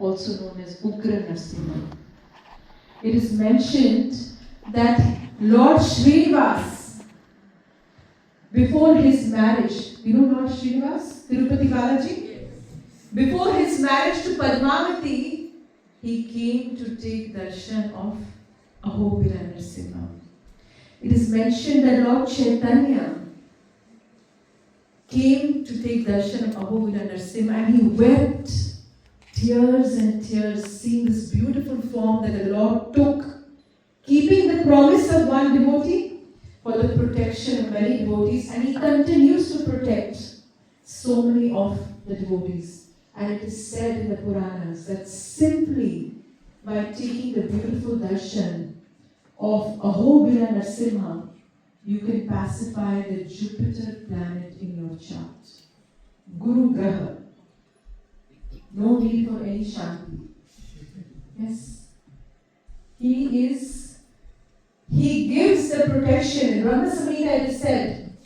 also known as Nrasimma. It is mentioned that Lord Srinivas, before his marriage, you know Lord Srinivas, Tirupati Balaji? Before his marriage to Padmavati, he came to take darshan of Ahobila Nrasimha. It is mentioned that Lord Chaitanya came to take darshan of Ahobila Nrasimha and he wept tears and tears seeing this beautiful form that the Lord took, keeping the promise of one devotee for the protection of many devotees, and he continues to protect so many of the devotees. And it is said in the Puranas that simply by taking the beautiful darshan of Ahobila Nrasimha, you can pacify the Jupiter planet in your chart. Guru Graha. No need for any Shanti. Yes. He gives the protection. In Brahma Samhita it is said,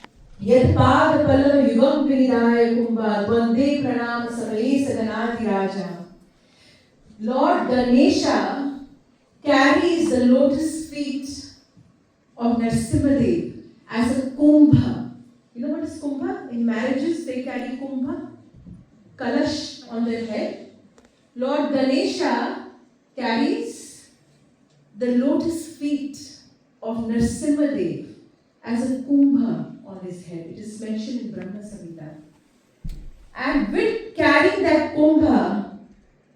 Yad Pada Pallava Yugam Vinidaya Kumbha Dvande Pranama Samaye Saganadi Raja. Lord Ganesha carries the lotus feet of Nrasimha as a kumbha. You know what is kumbha? In marriages they carry kumbha, kalash on their head. Lord Ganesha carries the lotus feet of Nrasimha as a kumbha on his head. It is mentioned in Brahma Samhita. And with carrying that kumbha,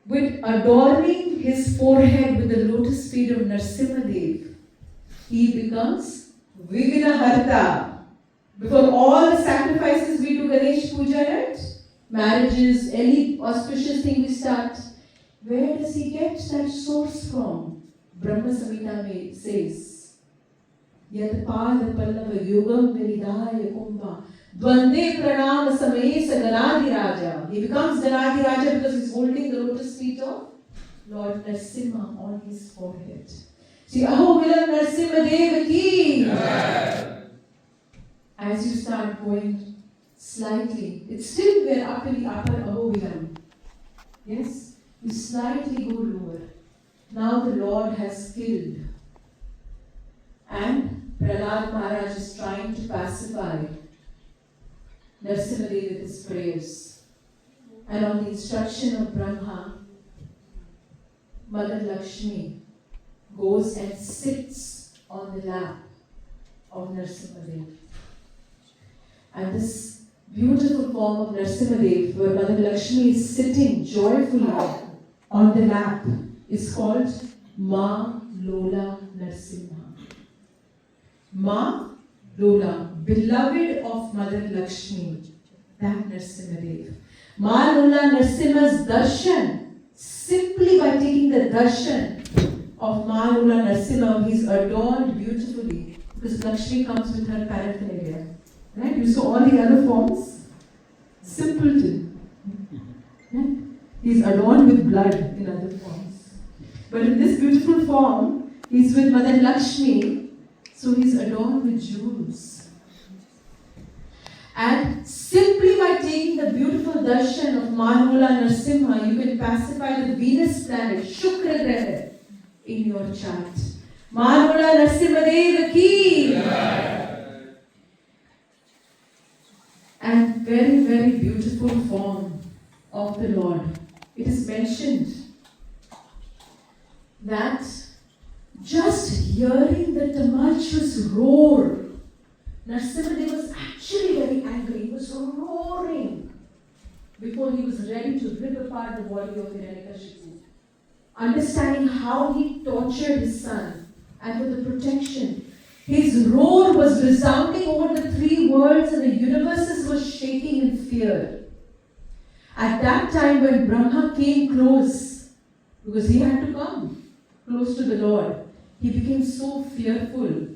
with adorning his forehead with the lotus feet of Nrasimha, he becomes Vighnaharta. Before all the sacrifices we do Ganesh Puja, right? Marriages, any auspicious thing we start, where does he get that source from? Brahma Samhita says, Yat Pada Pallava Yugam Vinidaya Kumbha Dvande Pranama Samaye Ganadi Raja. He becomes Ganadi Raja because he's holding the lotus feet of Lord Nrasimha on his forehead. See, Ahobila Nrasimha Deva ki. As you start going slightly, it's still we're up in the upper Ahobilam. Yes? You slightly go lower. Now the Lord has killed. And Prahlad Maharaj is trying to pacify Nrasimha with his prayers. And on the instruction of Brahma, Mother Lakshmi goes and sits on the lap of Nrasimha. And this beautiful form of Nrasimha, where Mother Lakshmi is sitting joyfully on the lap, is called Ma Lola Nrasimha. Ma Lola, beloved of Mother Lakshmi, that Nrasimha. Ma Lola Nrasimha's darshan, simply by taking the darshan of Ma Lola Nrasimha, he is adorned beautifully because Lakshmi comes with her paraphernalia. Right? You saw all the other forms? Simpleton. Right? He is adorned with blood in other forms. But in this beautiful form, he is with Mother Lakshmi. So he is adorned with jewels. And simply by taking the beautiful darshan of Ma Lola Nrasimha, you can pacify the Venus planet, Shukra Graha, in your chart. Ma Lola Nrasimha Deva ki. And very, very beautiful form of the Lord. It is mentioned that just hearing the tumultuous roar, Nrasimha was actually very angry. He was roaring before he was ready to rip apart the body of Hiranyakashipu. Understanding how he tortured his son and for the protection. His roar was resounding over the three worlds and the universes were shaking in fear. At that time when Brahma came close, because he had to come close to the Lord, he became so fearful.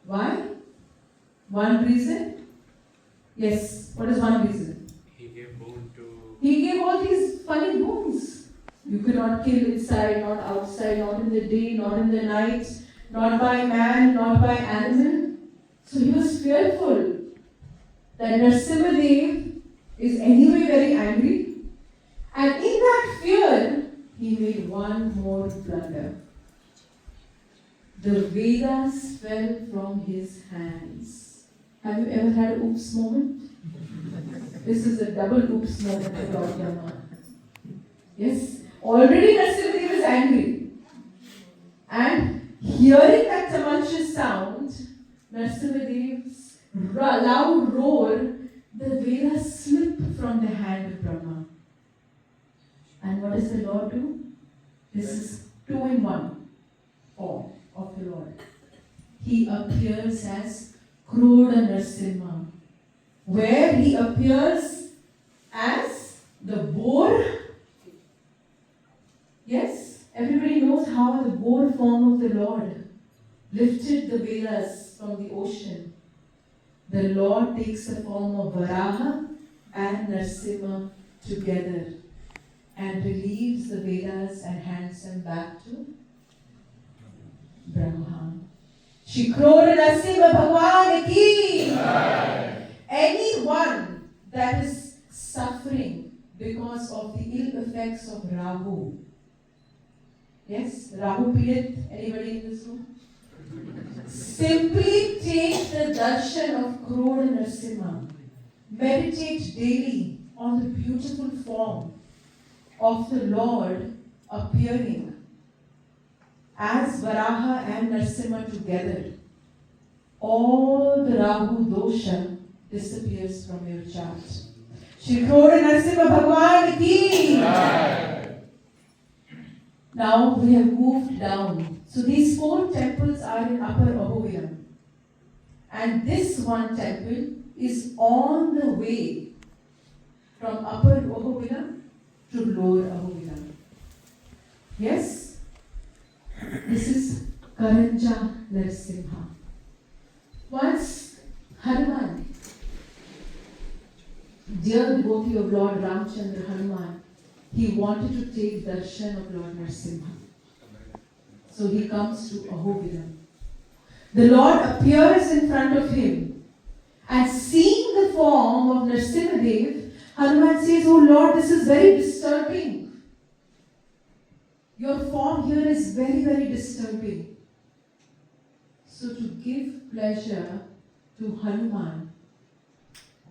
Why? One reason? Yes, what is one reason? He gave boon to... He gave all these funny boons. You cannot kill inside, not outside, not in the day, not in the night, not by man, not by animal. So he was fearful that Nrasimha is anyway very angry. And in that fear, he he made one more blunder. The Vedas fell from his hands. Have you ever had an oops moment? This is a double oops moment for Lord Brahma. Yes, already Nrasimha is angry. And hearing that tumultuous sound, Nrasimha's loud roar, the Vedas slip from the hand of Brahma. And what does the Lord do? This is 2-in-1 form of the Lord. He appears as Krodha Nrasimha, where he appears as the boar. Yes, everybody knows how the boar form of the Lord lifted the Vedas from the ocean. The Lord takes the form of Varaha and Nrasimha together and relieves the Vedas and hands them back to Brahma. Shri Krodha Nrasimha Bhagwan ki! Anyone that is suffering because of the ill effects of Rahu. Yes, Rahu Pilit, anybody in this room? Simply take the darshan of Krodha Nrasimha. Meditate daily on the beautiful form of the Lord appearing as Varaha and Nrasimha together. All the Rahu dosha disappears from your chart. Shri Krodha Nrasimha Bhagwan ki! Now we have moved down. So these 4 temples are in Upper Ahobilam. And this one temple is on the way from Upper Ahobilam to Lower Ahobilam. Yes? This is Karanja Nrasimha. Once Hanuman, dear devotee of Lord Ramchandra Hanuman, he wanted to take darshan of Lord Nrasimha. So he comes to Ahobilam. The Lord appears in front of him, and seeing the form of Nrasimhadev, Hanuman says, "Oh Lord, this is very disturbing. Your form here is very, very disturbing." So to give pleasure to Hanuman,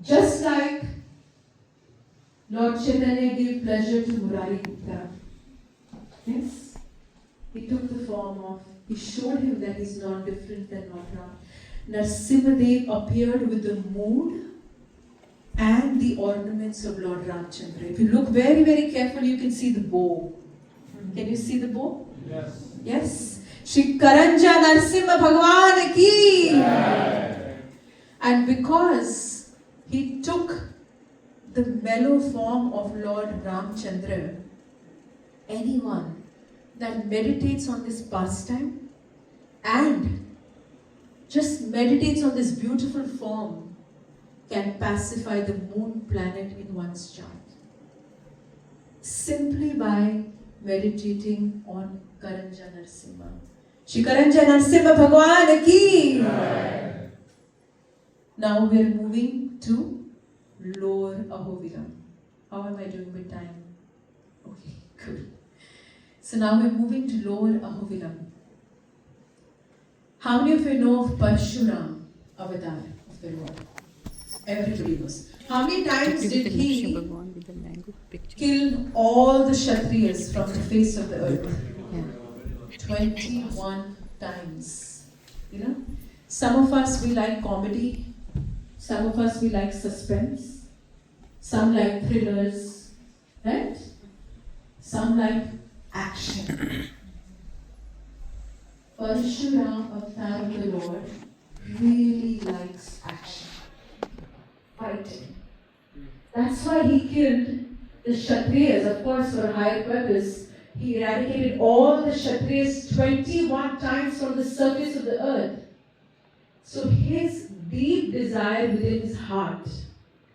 just like Lord Chaitanya gave pleasure to Murari Gupta. Yes? He took the form of, he showed him that he's not different than not Ram. Nrasimhadev appeared with the mood and the ornaments of Lord Ramchandra. If you look very, very carefully, you can see the bow. Can you see the bow? Yes. Yes. Shri Karanja Nrasimha Bhagwan ki! And because he took the mellow form of Lord Ramchandra, anyone that meditates on this pastime and just meditates on this beautiful form can pacify the moon planet in one's chart. Simply by meditating on Karanja Nrasimha. Shri Karanja Nrasimha Bhagwan ki! Now we are moving to Lower Ahobilam. How am I doing with time? Okay, good. So now we're moving to Lower Ahobilam. How many of you know of Parshuram avatar of the Lord? Everybody knows. How many times did he kill all the Kshatriyas from the face of the earth? 21 times. You know? Some of us, we like comedy. Some of us, we like suspense. Some like thrillers. Right? Some like action. Parshuram, avatar of the Lord, really likes action. Fighting. That's why he killed the Kshatriyas, of course, for a higher purpose. He eradicated all the Kshatriyas 21 times from the surface of the earth. So his deep desire within his heart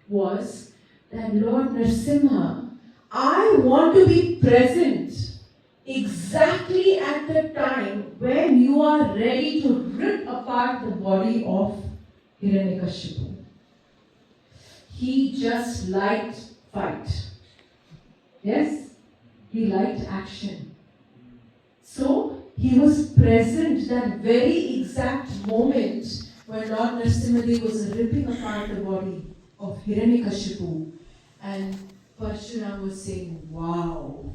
was that Lord Nrasimha, I want to be present exactly at the time when you are ready to rip apart the body of Hiranyakashipu. He just liked fight. Yes? He liked action. So he was present that very exact moment when Lord Nrasimha was ripping apart the body of Hiranyakashipu, and Parshuram was saying, "Wow,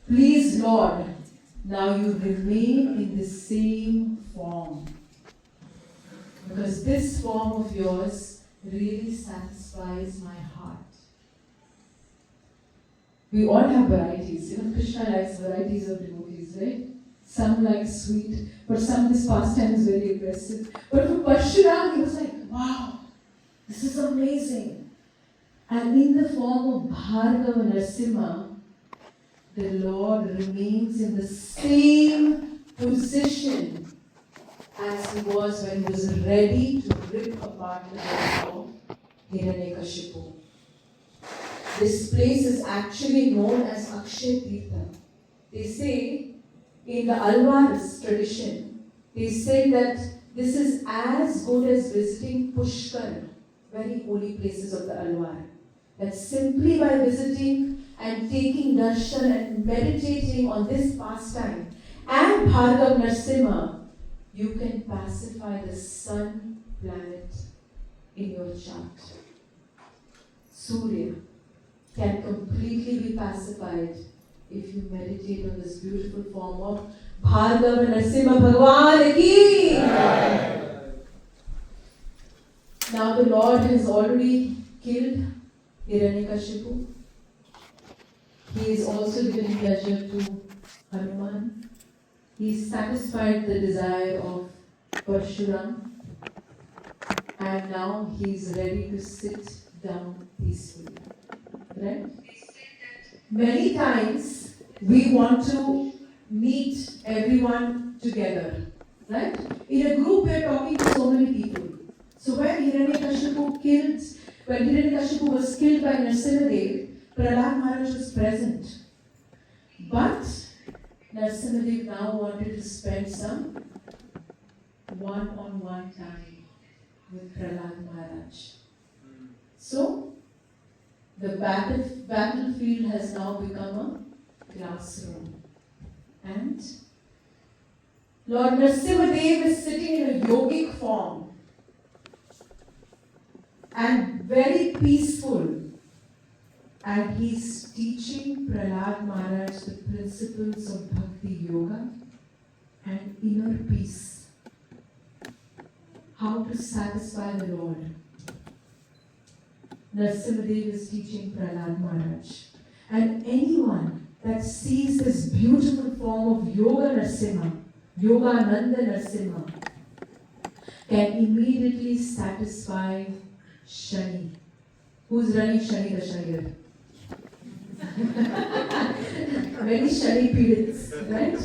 please Lord, now you remain in the same form, because this form of yours really satisfies my heart." We all have varieties. Even Krishna likes varieties of devotees, right? Some like sweet, but some this pastime is very aggressive. But for Parshuram, he was like, "Wow, this is amazing." And in the form of Bhargava Nrasimha, the Lord remains in the same position as he was when he was ready to rip apart the body of Hiranyakashipu. This place is actually known as Akshay Tirtha. They say, in the Alvar's tradition, they say that this is as good as visiting Pushkar, very holy places of the Alvar. That simply by visiting and taking darshan and meditating on this pastime and Bhargav Nrasimha, you can pacify the sun planet in your chart. Surya can completely be pacified if you meditate on this beautiful form of Bhargava Nrasimha Bhagwan ki. Now the Lord has already killed Hiranyakashipu. He is also giving pleasure to Hanuman. He satisfied the desire of Parshuram, and now he is ready to sit down peacefully. Right? Many times we want to meet everyone together. Right? In a group we are talking to so many people. So when Hiranyakashipu was killed by Nrasimha, Prahlad Maharaj was present. But Nrasimha now wanted to spend some one-on-one time with Prahlad Maharaj. So the battlefield has now become a classroom. And Lord Nrasimha is sitting in a yogic form and very peaceful. And he's teaching Prahlad Maharaj the principles of Bhakti Yoga and inner peace. How to satisfy the Lord. Nrasimha is teaching Prahlad Maharaj. And anyone that sees this beautiful form of Yoga Nrasimha, Yogananda Nrasimha, can immediately satisfy Shani. Who's running Shani Dasha here? Many Shani periods, right?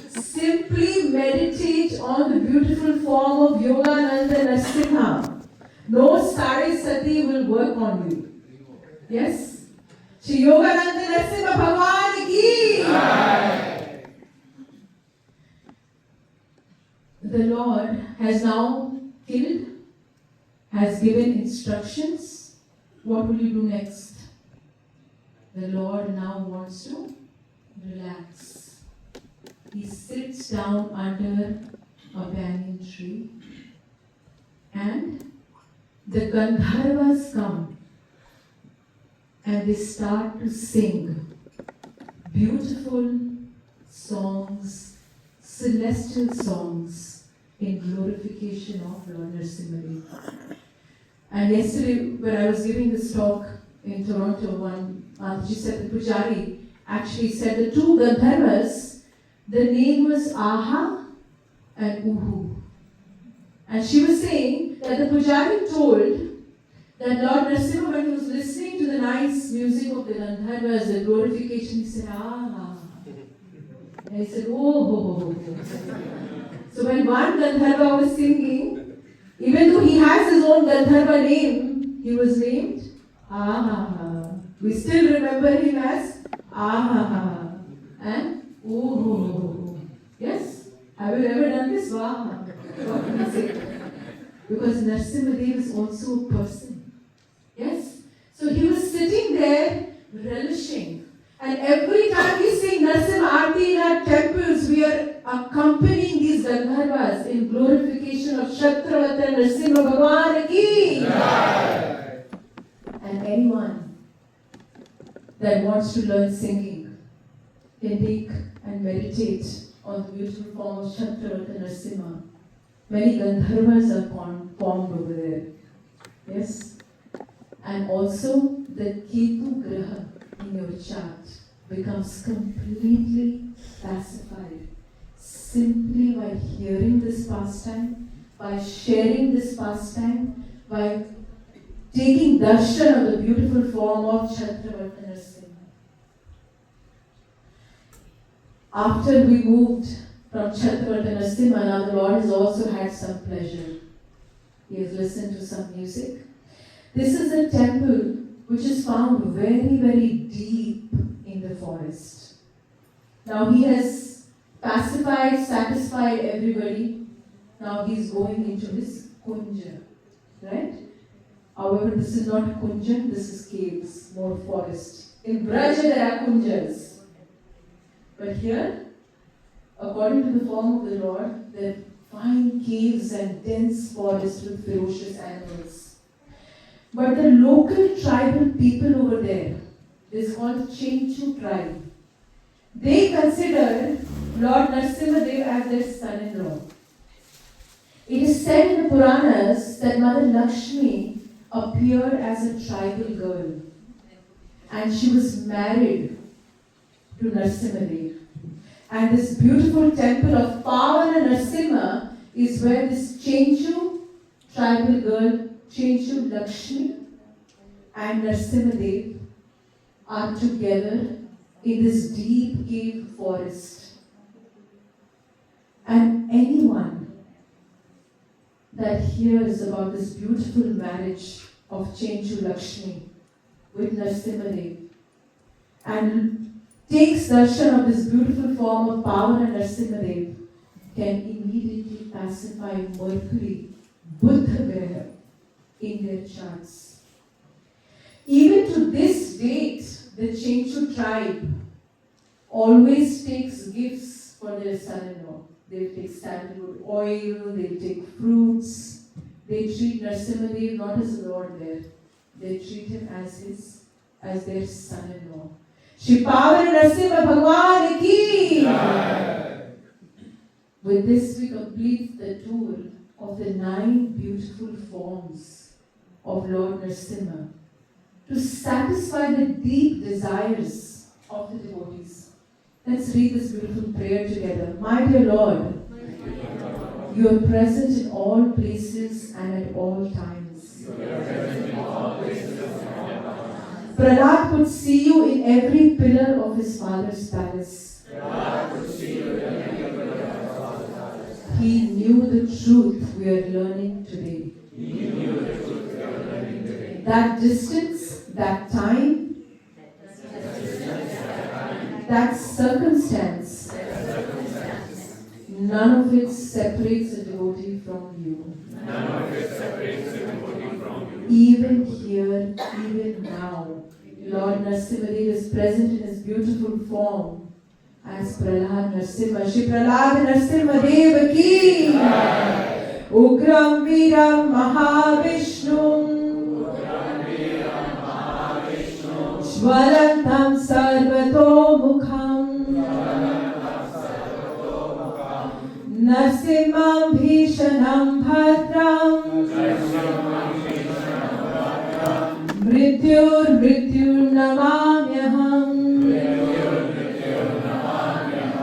Simply meditate on the beautiful form of Yogananda Nrasimha. No Sare Sati will work on you. Yes? Shri Yogananda Nrasimha Bhagwan ki! The Lord has now killed, has given instructions. What will you do next? The Lord now wants to relax. He sits down under a banyan tree, and the Gandharvas come and they start to sing beautiful songs, celestial songs in glorification of Lord Nrasimha. And yesterday, when I was giving this talk in Toronto, one Mataji said the Pujari actually said the two Gandharvas, the name was Aha and Uhu. And she was saying that the Pujari told that Lord Nrasimha, when he was listening to the nice music of the Gandharvas, the glorification, he said, "Ah." And he said, "Oh." So when one Gandharva was singing, even though he has his own Gandharva name, he was named Aha. We still remember him as Aha and Ooh. Yes? Have you ever done this? Wow. What can I say? Because Nrasimha is also a person. Yes? So he was sitting there relishing. And every time we sing Nrasimha Aarti in our temples, we are accompanying these Gandharvas in glorification of Kshatravatar Nrasimha Bhagwan ki. And anyone that wants to learn singing can take and meditate on the beautiful form of Kshatravatar Nrasimha. Many Gandharvas are formed over there. Yes? And also the Ketu Graha in your chart becomes completely pacified simply by hearing this pastime, by sharing this pastime, by taking darshan of the beautiful form of Kshatravatar Nrasimha. After we moved from Kshatravatar Nrasimha, now the Lord has also had some pleasure. He has listened to some music. This is a temple which is found very, very deep in the forest. Now he has pacified, satisfied everybody. Now he is going into his kunja, right? However, this is not kunja, this is caves, more forest. In Braja there are kunjas. But here, according to the form of the Lord, there are fine caves and dense forests with ferocious animals. But the local tribal people over there, is called Chenchu tribe. They consider Lord Nrasimha Dev as their son-in-law. It is said in the Puranas that Mother Lakshmi appeared as a tribal girl and she was married to Nrasimha Dev. And this beautiful temple of Pavana Nrasimha is where this Chenchu tribal girl, Chenchu Lakshmi and Nrasimha Dev are together in this deep cave forest. And anyone that hears about this beautiful marriage of Chenchu Lakshmi with Nrasimha Dev and takes darshan of this beautiful form of Pavana Nrasimha Dev can immediately pacify Mercury, Buddha Graha in their charts. Even to this date, the Chenchu tribe always takes gifts for their son-in-law. They'll take sandalwood oil, they'll take fruits. They treat Nrasimha Dev not as a lord there. They treat him as their son-in-law. Shri Pavana Nrasimha Bhagwan ki! With this we complete the tour of the 9 beautiful forms of Lord Nrasimha to satisfy the deep desires of the devotees. Let's read this beautiful prayer together. My dear Lord, you are present in all places and at all times. Prahlad could see you in every pillar of his father's palace. He knew the truth we are learning today. That distance, that time, that circumstance, none of it separates a devotee from you. Even here, even now, Lord Nrasimha Dev is present in his beautiful form as Prahlad Nrasimha. Shri Prahlad Nrasimha Dev ki! Ugram Viram Mahavishnu Jvalantam Sarvato Mukham Nrasimham Bhishanam Bhadram Mrityur Namamyaham.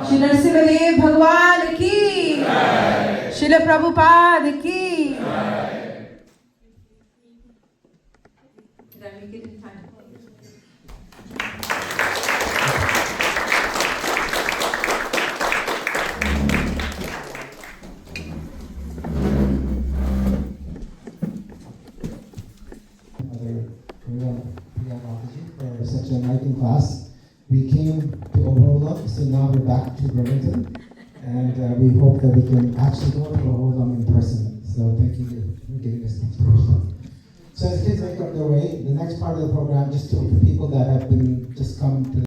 Shri Nrasimha Dev Bhagwan ki! Srila Prabhupada ki! Did I make it in time? Priya for such a enlightening class. We came to Oholam, so now we're back to Burlington, and we hope that we can actually go to Oholam in person. So thank you for giving us the inspiration. So as kids make up their way, the next part of the program, just for people that have been just come to